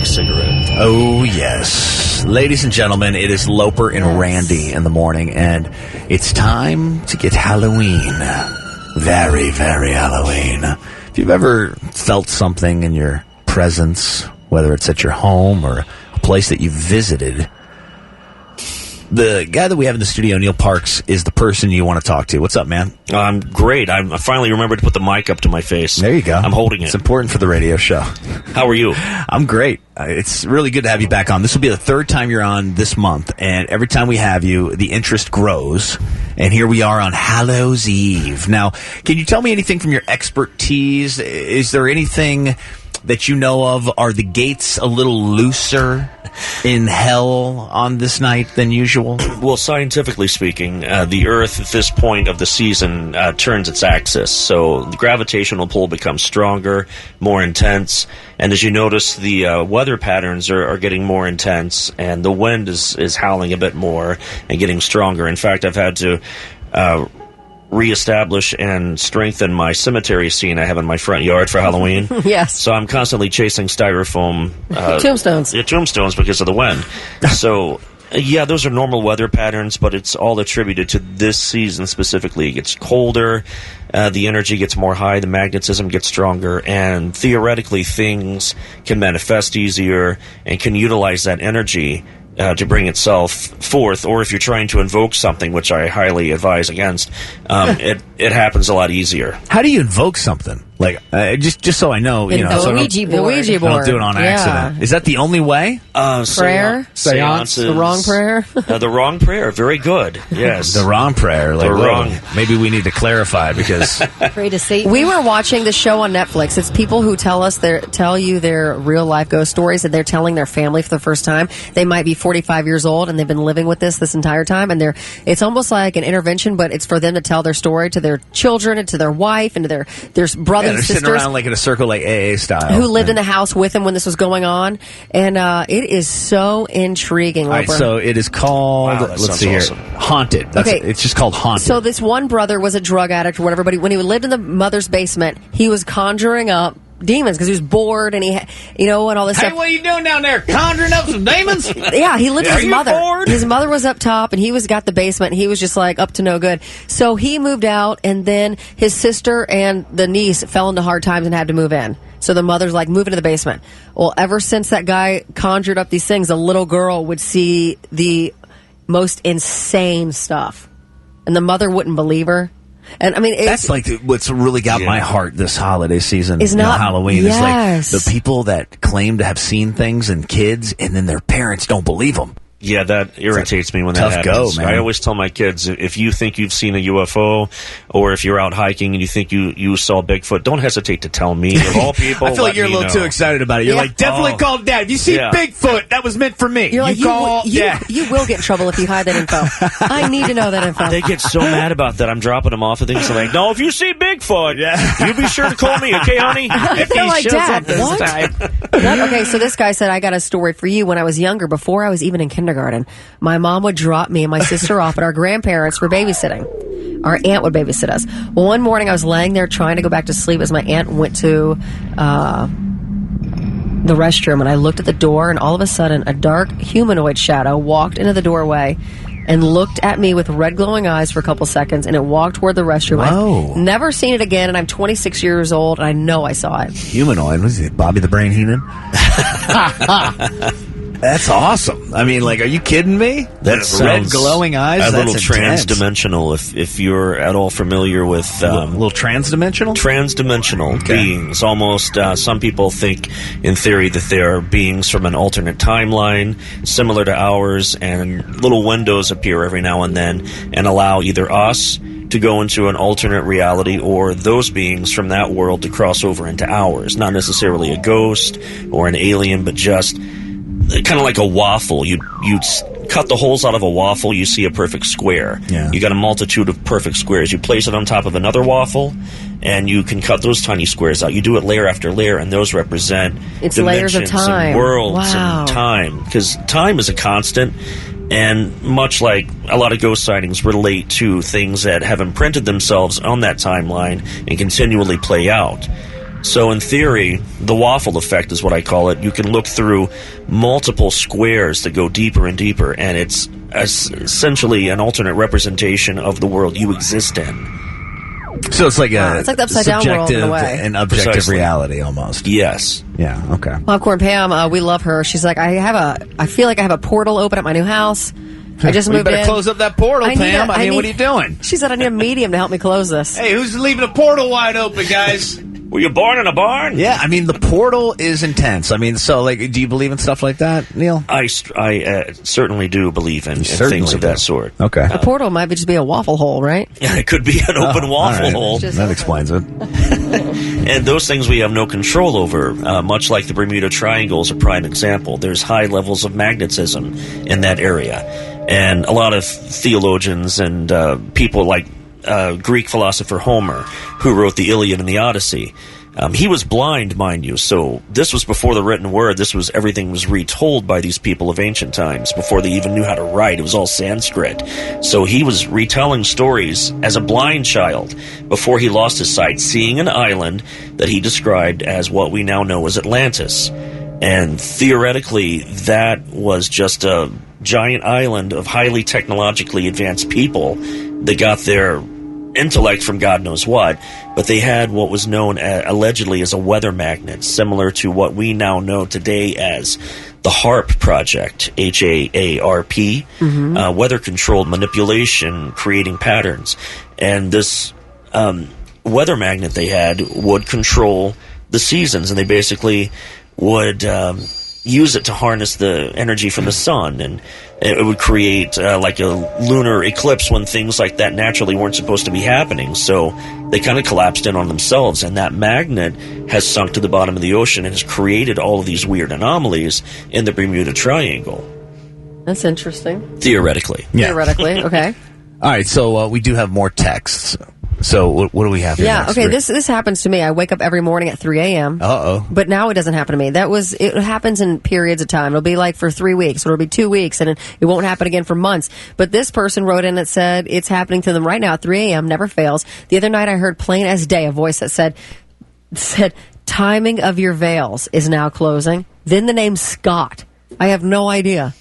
fake cigarette. Oh, yes. Ladies and gentlemen, it is Loper and Randi in the morning, and it's time to get Halloween. Very, very Halloween. If you've ever felt something in your presence, whether it's at your home or a place that you've visited, the guy that we have in the studio, Neil Parks, is the person you want to talk to. What's up, man? I'm great. I finally remembered to put the mic up to my face. There you go. I'm holding it. It's important for the radio show. How are you? I'm great. It's really good to have you back on. This will be the third time you're on this month, and every time we have you, the interest grows. And here we are on Hallows Eve. Now, can you tell me anything from your expertise? Is there anything that you know of? Are the gates a little looser in hell on this night than usual? Well, scientifically speaking, the Earth at this point of the season turns its axis, so the gravitational pull becomes stronger, more intense, and as you notice, the weather patterns are getting more intense, and the wind is howling a bit more and getting stronger. In fact, I've had to reestablish and strengthen my cemetery scene I have in my front yard for Halloween. Yes. So I'm constantly chasing styrofoam tombstones. Yeah, tombstones because of the wind. So, yeah, those are normal weather patterns, but it's all attributed to this season specifically. It gets colder, the energy gets more high, the magnetism gets stronger, and theoretically things can manifest easier and can utilize that energy to bring itself forth, or if you're trying to invoke something, which I highly advise against, it happens a lot easier. How do you invoke something? Like, just so I know, you know, The so Ouija board. I don't do it on accident. Is that the only way? Prayer? Seances. The wrong prayer? The wrong prayer. Very good. Yes. The wrong prayer. Like, The wrong. Maybe we need to clarify because Pray to Satan. We were watching the show on Netflix. It's people who tell you their real life ghost stories, and they're telling their family for the first time. They might be 45 years old, and they've been living with this entire time. And it's almost like an intervention, but it's for them to tell their story to their children and to their wife and to their brothers and they're sisters. sitting around like in a circle, like AA style. Who lived in the house with him when this was going on. And it is so intriguing, All right, Loper. so it is called, Wow, that let's sounds see here, awesome. Haunted. It's just called Haunted. So this one brother was a drug addict or whatever, but when he lived in the mother's basement, he was conjuring up demons because he was bored and and all this stuff. what are you doing down there? Conjuring up some demons? Yeah, he lived with his you mother. bored? His mother was up top, and he got the basement. And he was just like up to no good. So he moved out, and then his sister and the niece fell into hard times and had to move in. So the mother's like, move into the basement. Well, ever since that guy conjured up these things, a little girl would see the most insane stuff, and the mother wouldn't believe her. And I mean, that's like what's really got my heart this holiday season. Is not Halloween. Yes. Is like the people that claim to have seen things and kids, and then their parents don't believe them. Yeah, that irritates me when that tough happens. go, man. I always tell my kids, if you think you've seen a UFO, or if you're out hiking and you think you saw Bigfoot, don't hesitate to tell me. Of all people, I feel like you're a little too excited about it. You're like, definitely call Dad. If you see Bigfoot, that was meant for me. You're like, call Dad. You will get in trouble if you hide that info. I need to know that info. They get so mad about that. I'm dropping them off of things. I'm like, no, if you see Bigfoot, you be sure to call me, okay, honey? If They're he like, shows Dad, up this what? time. Okay, so this guy said, I got a story for you. When I was younger, before I was even in kindergarten, my mom would drop me and my sister off at our grandparents for babysitting. Our aunt would babysit us. Well, one morning I was laying there trying to go back to sleep as my aunt went to the restroom, and I looked at the door, and all of a sudden a dark humanoid shadow walked into the doorway and looked at me with red glowing eyes for a couple seconds, and it walked toward the restroom. Whoa. I've never seen it again, and I'm 26 years old, and I know I saw it. Humanoid. Was it Bobby the Brain Heenan? That's awesome. I mean, like, are you kidding me? That's red glowing eyes. A That's little intense. trans-dimensional. If you're at all familiar with a little trans-dimensional, beings. Almost, some people think, in theory, that they are beings from an alternate timeline, similar to ours, and little windows appear every now and then and allow either us to go into an alternate reality or those beings from that world to cross over into ours. Not necessarily a ghost or an alien, but just kind of like a waffle. You cut the holes out of a waffle, you see a perfect square. Yeah. You got a multitude of perfect squares. You place it on top of another waffle, and you can cut those tiny squares out. You do it layer after layer, and those represent It's layers of dimensions time. and worlds Wow. and time. Because time is a constant, and much like a lot of ghost sightings relate to things that have imprinted themselves on that timeline and continually play out. So in theory, the waffle effect is what I call it. You can look through multiple squares that go deeper and deeper, and it's essentially an alternate representation of the world you exist in. So it's like it's like the upside down world in a way. And objective Precisely. reality almost. Yes. Yeah, okay. Popcorn Pam, we love her. She's like, I feel like I have a portal open at my new house. I just Well, moved you better in. close up that portal, Pam. What are you doing? She said I need a medium to help me close this. Hey, who's leaving a portal wide open, guys? Were you born in a barn? Yeah, I mean, the portal is intense. I mean, so, like, do you believe in stuff like that, Neil? I certainly do believe in certainly things of do. that sort. Okay. The portal might just be a waffle hole, right? Yeah, it could be an open waffle all right. hole. That explains it. And those things we have no control over, much like the Bermuda Triangle is a prime example. There's high levels of magnetism in that area. And a lot of theologians and people like Greek philosopher Homer, who wrote the Iliad and the Odyssey, he was blind, mind you, so this was before the written word. Everything was retold by these people of ancient times, before they even knew how to write. It was all Sanskrit. So he was retelling stories as a blind child before he lost his sight, seeing an island that he described as what we now know as Atlantis. And theoretically, that was just a giant island of highly technologically advanced people that got their intellect from God knows what, but they had what was known allegedly as a weather magnet, similar to what we now know today as the HAARP project, HAARP, weather-controlled manipulation, creating patterns. And this weather magnet they had would control the seasons, and they basically would use it to harness the energy from the sun, and it would create like a lunar eclipse when things like that naturally weren't supposed to be happening. So they kind of collapsed in on themselves, and that magnet has sunk to the bottom of the ocean and has created all of these weird anomalies in the Bermuda Triangle. That's interesting. Theoretically. Yeah. Theoretically, okay. All right, so we do have more texts. So what do we have here Yeah, next? okay, this happens to me. I wake up every morning at 3 a.m. Uh-oh. But now it doesn't happen to me. It happens in periods of time. It'll be like for 3 weeks, or it'll be 2 weeks, and it won't happen again for months. But this person wrote in that said it's happening to them right now at 3 a.m., never fails. The other night I heard plain as day a voice that said, timing of your veils is now closing. Then the name Scott. I have no idea.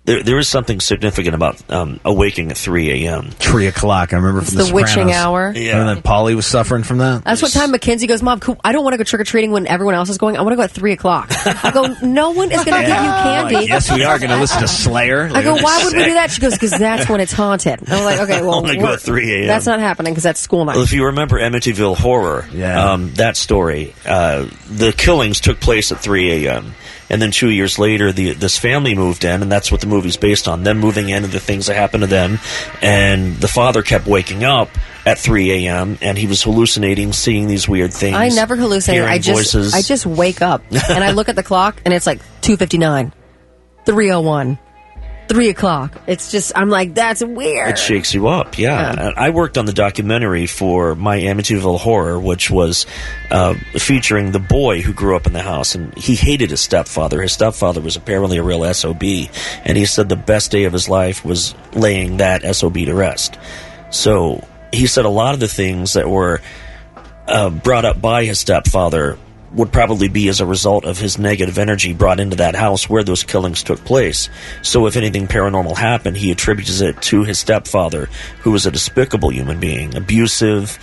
There is something significant about awaking at 3 a.m. 3 o'clock. I remember It's from the witching Sopranos. hour. Yeah. And then Polly was suffering from that. That's what time Mackenzie goes, Mom, cool, I don't want to go trick-or-treating when everyone else is going. I want to go at 3 o'clock. I go, no one is going to give you candy. Yes, we are going to listen to Slayer. I go, why would we do that? She goes, because that's when it's haunted. And I'm like, okay, well, Only go at 3 a.m. That's not happening because that's school night. Well, if you remember Amityville Horror, that story, the killings took place at 3 a.m. And then 2 years later, this family moved in, and that's what the movie's based on, them moving in and the things that happened to them. And the father kept waking up at 3 a.m., and he was hallucinating, seeing these weird things. I never hallucinate. hearing I just wake up, and I look at the clock, and it's like 2:59, 3:01. 3 o'clock. It's just, I'm like, that's weird. It shakes you up, yeah. I worked on the documentary for my Amityville Horror, which was featuring the boy who grew up in the house, and he hated his stepfather. His stepfather was apparently a real SOB, and he said the best day of his life was laying that SOB to rest. So he said a lot of the things that were brought up by his stepfather would probably be as a result of his negative energy brought into that house where those killings took place. So if anything paranormal happened, he attributes it to his stepfather, who was a despicable human being, abusive,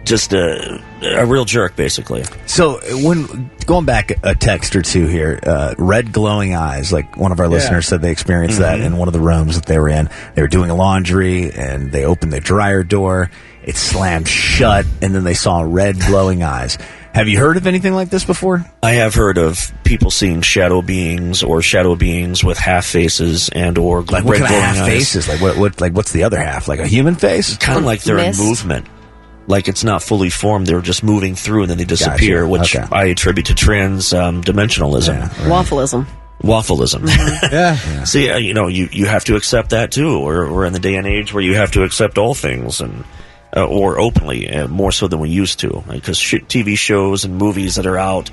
just a real jerk, basically. So when going back a text or two here, red glowing eyes, like one of our listeners said they experienced that in one of the rooms that they were in. They were doing laundry and they opened the dryer door. It slammed shut, and then they saw red glowing eyes. Have you heard of anything like this before? I have heard of people seeing shadow beings or shadow beings with half faces and or Like red what kind of glowing half eyes. faces? Like what's the other half? Like a human face? Kind of like they're Mist. in movement. Like it's not fully formed. They're just moving through and then they disappear, Gotcha. which Okay. I attribute to trans-dimensionalism. Waffleism. Waffleism. Yeah. See, you have to accept that too. We're in the day and age where you have to accept all things, and or openly, more so than we used to, because TV shows and movies that are out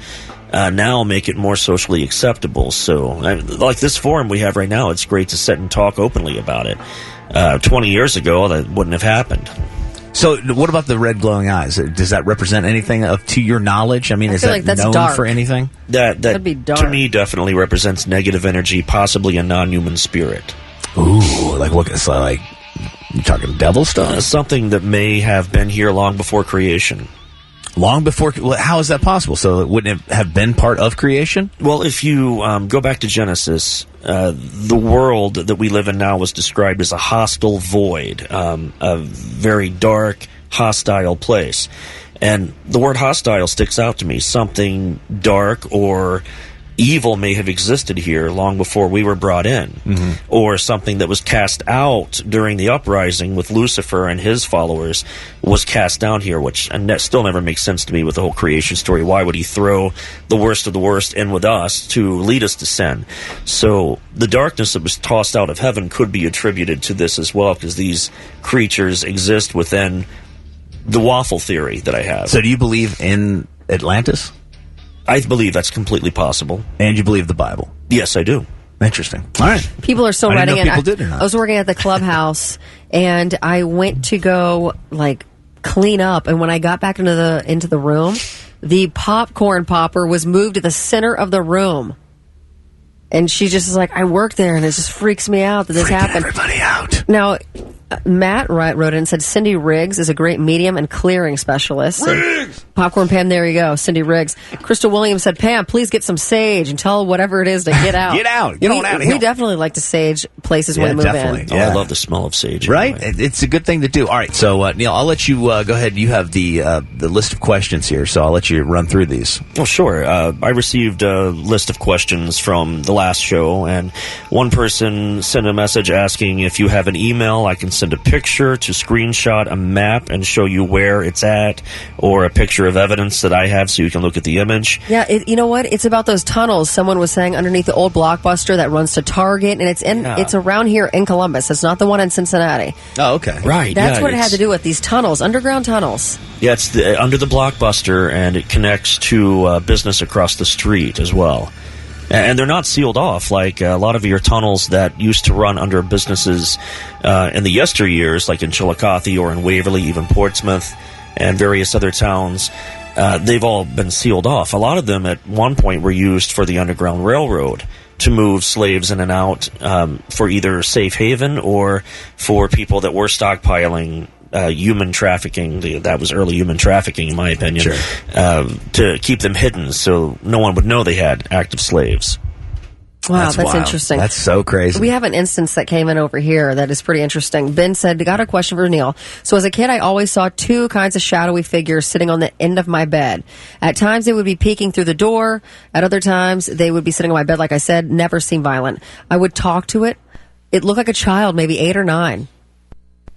now make it more socially acceptable. So, like this forum we have right now, it's great to sit and talk openly about it. 20 years ago, that wouldn't have happened. So, what about the red glowing eyes? Does that represent anything to your knowledge? I mean, is feel that like that's known dark. for anything? That'd be dark. To me, definitely represents negative energy, possibly a non-human spirit. Ooh, like what? It's like you talking devil stuff? Something that may have been here long before creation. Long before? Well, how is that possible? So, wouldn't it have been part of creation? Well, if you go back to Genesis, the world that we live in now was described as a hostile void, a very dark, hostile place. And the word hostile sticks out to me. Something dark or evil may have existed here long before we were brought in, or something that was cast out during the uprising with Lucifer and his followers was cast down here, which still never makes sense to me with the whole creation story. Why would he throw the worst of the worst in with us to lead us to sin? So the darkness that was tossed out of heaven could be attributed to this as well, because these creatures exist within the waffle theory that I have. So, do you believe in Atlantis? I believe that's completely possible. And you believe the Bible? Yes, I do. Interesting. All right. People are still I didn't writing know in. people did or not. I was working at the clubhouse, and I went to go clean up. And when I got back into the room, the popcorn popper was moved to the center of the room. And she just is like, I work there, and it just freaks me out that this happened. Everybody out. Now, Matt wrote in and said Cindy Riggs is a great medium and clearing specialist. Riggs! Popcorn Pam, there you go, Cindy Riggs. Crystal Williams said, Pam, please get some sage and tell whatever it is to get out. Get out. Get on out of here. We definitely like to sage places when we move definitely. in. Oh, I love the smell of sage. Right? Anyway. It's a good thing to do. All right, so Neil, I'll let you go ahead. You have the list of questions here, so I'll let you run through these. Well, sure. I received a list of questions from the last show, and one person sent a message asking if you have an email, I can send a picture to screenshot a map and show you where it's at, or a picture of evidence that I have so you can look at the image. Yeah, you know what? It's about those tunnels. Someone was saying underneath the old Blockbuster that runs to Target, and it's around here in Columbus. It's not the one in Cincinnati. Oh, okay. Right. That's what it had to do with these tunnels, underground tunnels. Yeah, it's under the Blockbuster, and it connects to business across the street as well. And they're not sealed off like a lot of your tunnels that used to run under businesses in the yesteryears, like in Chillicothe or in Waverly, even Portsmouth, and various other towns. They've all been sealed off. A lot of them at one point were used for the Underground Railroad to move slaves in and out for either safe haven or for people that were stockpiling human trafficking. That was early human trafficking, in my opinion, Sure. To keep them hidden so no one would know they had active slaves. Wow, that's wild. interesting. That's so crazy. We have an instance that came in over here that is pretty interesting. Ben said, got a question for Neil. So as a kid, I always saw two kinds of shadowy figures sitting on the end of my bed. At times, they would be peeking through the door. At other times, they would be sitting on my bed, like I said, never seemed violent. I would talk to it. It looked like a child, maybe 8 or 9.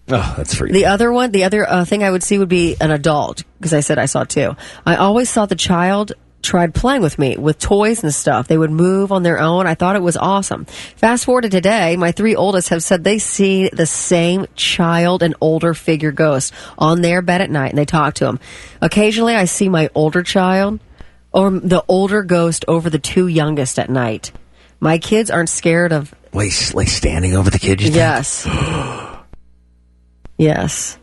Oh, that's freaky. The other thing I would see would be an adult, because I said I saw 2. I always thought the child tried playing with me with toys and stuff. They would move on their own. I thought it was awesome. Fast forward to today, my 3 oldest have said they see the same child and older figure ghost on their bed at night, and they talk to them. Occasionally, I see my older child or the older ghost over the 2 youngest at night. My kids aren't scared of... Wait, like standing over the kid, you think? Yes. Yes.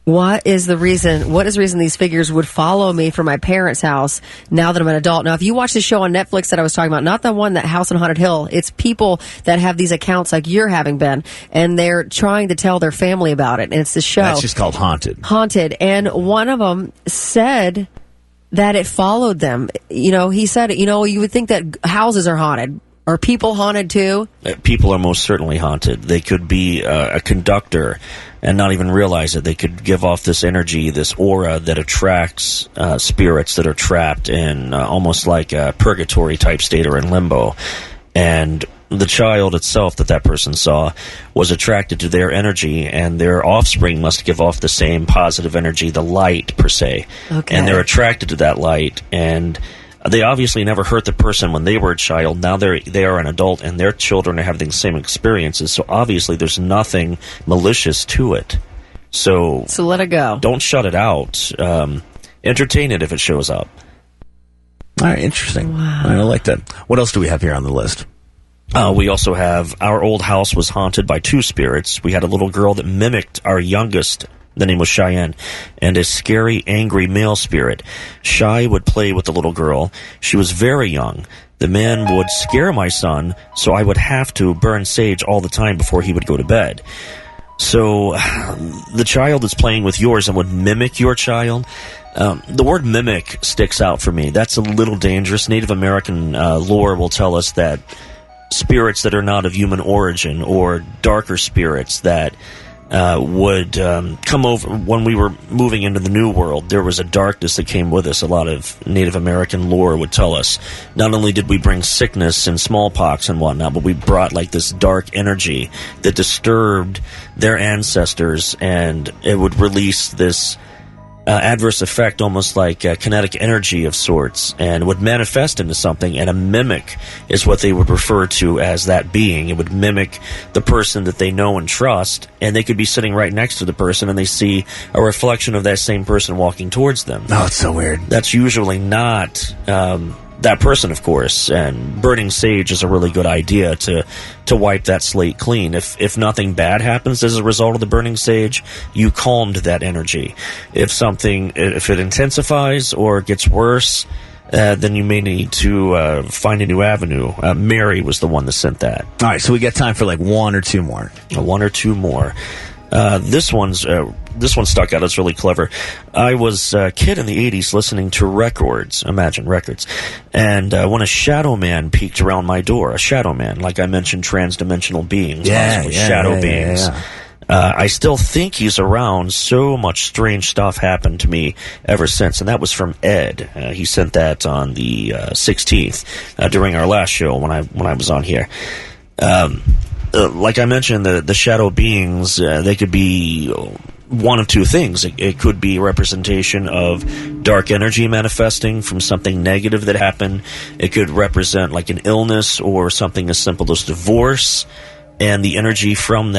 What is the reason these figures would follow me from my parents' house now that I'm an adult? Now, if you watch the show on Netflix that I was talking about, not the one that House on Haunted Hill, it's people that have these accounts like you're having, Ben, and they're trying to tell their family about it. And it's the show. That's just called Haunted. Haunted. And one of them said that it followed them. You know, he said, you would think that houses are haunted. Are people haunted too? People are most certainly haunted. They could be a conductor and not even realize it. They could give off this energy, this aura that attracts spirits that are trapped in almost like a purgatory type state or in limbo. And the child itself that person saw was attracted to their energy, and their offspring must give off the same positive energy, the light per se. Okay. And they're attracted to that light, and they obviously never hurt the person when they were a child. Now they are an adult, and their children are having the same experiences. So obviously there's nothing malicious to it. So let it go. Don't shut it out. Entertain it if it shows up. All right, interesting. Wow. I like that. What else do we have here on the list? We also have our old house was haunted by 2 spirits. We had a little girl that mimicked our youngest The name was Cheyenne, and a scary, angry male spirit. Shy would play with the little girl. She was very young. The man would scare my son, so I would have to burn sage all the time before he would go to bed. So the child is playing with yours and would mimic your child. The word mimic sticks out for me. That's a little dangerous. Native American lore will tell us that spirits that are not of human origin, or darker spirits that would come over when we were moving into the New World, there was a darkness that came with us. A lot of Native American lore would tell us not only did we bring sickness and smallpox and whatnot, but we brought like this dark energy that disturbed their ancestors, and it would release this adverse effect, almost like kinetic energy of sorts, and would manifest into something. And a mimic is what they would refer to as that being. It would mimic the person that they know and trust, and they could be sitting right next to the person and they see a reflection of that same person walking towards them. Oh, it's so weird. That's usually not that person, of course, and burning sage is a really good idea to wipe that slate clean. If nothing bad happens as a result of the burning sage, you calmed that energy. If it intensifies or gets worse, then you may need to find a new avenue. Mary was the one that sent that. All right, so we got time for like one or two more. One or two more. This one stuck out. It's really clever. I was a kid in the 80s listening to records. Imagine records. And when a shadow man peeked around my door, a shadow man, like I mentioned, transdimensional beings, shadow beings. Yeah. I still think he's around. So much strange stuff happened to me ever since. And that was from Ed. He sent that on the 16th during our last show when I was on here. Like I mentioned, the shadow beings, they could be one of two things. It could be a representation of dark energy manifesting from something negative that happened. It could represent like an illness or something as simple as divorce, and the energy from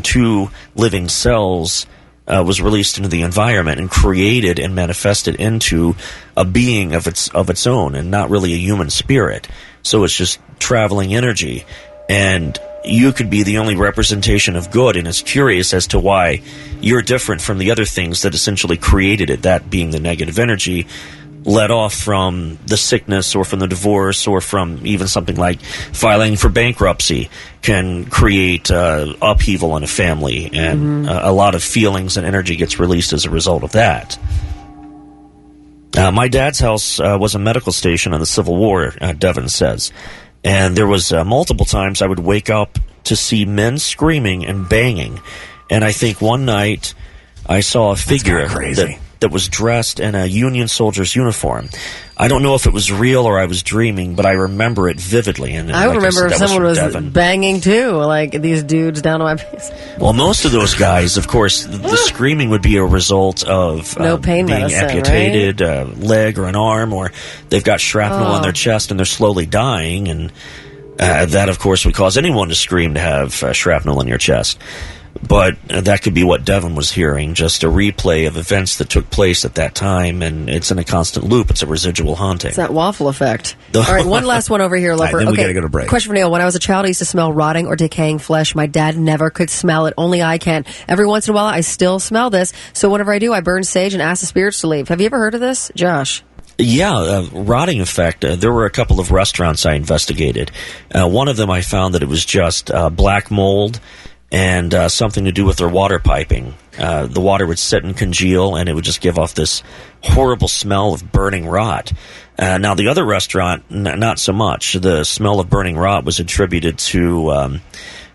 two living cells was released into the environment and created and manifested into a being of its own, and not really a human spirit. So it's just traveling energy, and you could be the only representation of good, and it's curious as to why you're different from the other things that essentially created it, that being the negative energy, let off from the sickness or from the divorce or from even something like filing for bankruptcy can create upheaval in a family, and a lot of feelings and energy gets released as a result of that. My dad's house was a medical station in the Civil War, Devin says. And there was multiple times I would wake up to see men screaming and banging. And I think one night I saw a figure that was dressed in a Union soldier's uniform. I don't know if it was real or I was dreaming, but I remember it vividly. And I remember if someone was banging too, like these dudes down on my face. Well, most of those guys, of course, the screaming would be a result of no pain being medicine, amputated, right? Leg or an arm, or they've got shrapnel on their chest and they're slowly dying, and that, of course, would cause anyone to scream to have shrapnel in your chest. But that could be what Devin was hearing, just a replay of events that took place at that time, and it's in a constant loop. It's a residual haunting. It's that waffle effect. All right, one last one over here, Loper. Then we got to go to break. Question for Neil. When I was a child, I used to smell rotting or decaying flesh. My dad never could smell it. Only I can. Every once in a while, I still smell this. So whenever I do, I burn sage and ask the spirits to leave. Have you ever heard of this, Josh? Yeah, rotting effect. There were a couple of restaurants I investigated. One of them I found that it was just black mold and something to do with their water piping. The water would sit and congeal, and it would just give off this horrible smell of burning rot. Now, the other restaurant, not so much. The smell of burning rot was attributed to...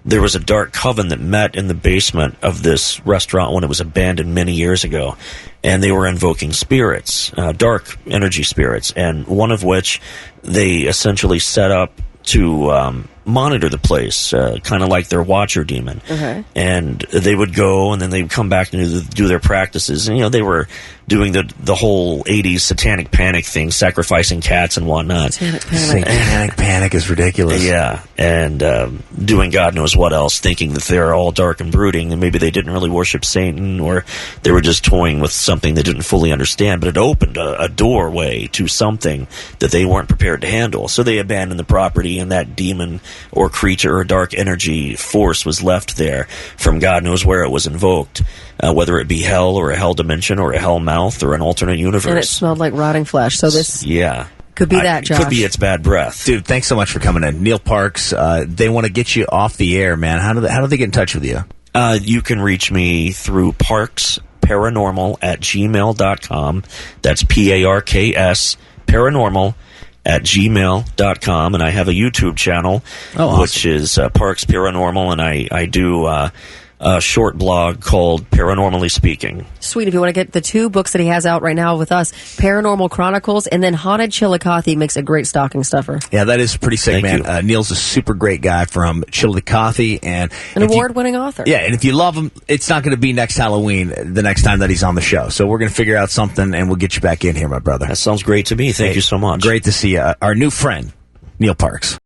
there was a dark coven that met in the basement of this restaurant when it was abandoned many years ago, and they were invoking spirits, dark energy spirits, and one of which they essentially set up to monitor the place, kind of like their watcher demon. Okay. And they would go, and then they would come back and do their practices. And, they were doing the whole 80s satanic panic thing, sacrificing cats and whatnot. Satanic panic is ridiculous. Yeah, and doing God knows what else, thinking that they're all dark and brooding, and maybe they didn't really worship Satan, or they were just toying with something they didn't fully understand, but it opened a doorway to something that they weren't prepared to handle. So they abandoned the property, and that demon or creature or dark energy force was left there from God knows where it was invoked. whether it be hell or a hell dimension or a hell mouth or an alternate universe. And it smelled like rotting flesh. So this could be that, Josh. Could be its bad breath. Dude, thanks so much for coming in. Neil Parks, they want to get you off the air, man. How do they get in touch with you? You can reach me through parksparanormal@gmail.com. That's PARKS paranormal@gmail.com, and I have a YouTube channel, which is Parks Paranormal, and I do a short blog called Paranormally Speaking. Sweet. If you want to get the 2 books that he has out right now with us, Paranormal Chronicles, and then Haunted Chillicothe makes a great stocking stuffer. Yeah, that is pretty sick, man. Neil's a super great guy from Chillicothe, and an award-winning author. Yeah, and if you love him, it's not going to be next Halloween, the next time that he's on the show. So we're going to figure out something, and we'll get you back in here, my brother. That sounds great to me. Thank you so much. Great to see you. Our new friend, Neil Parks.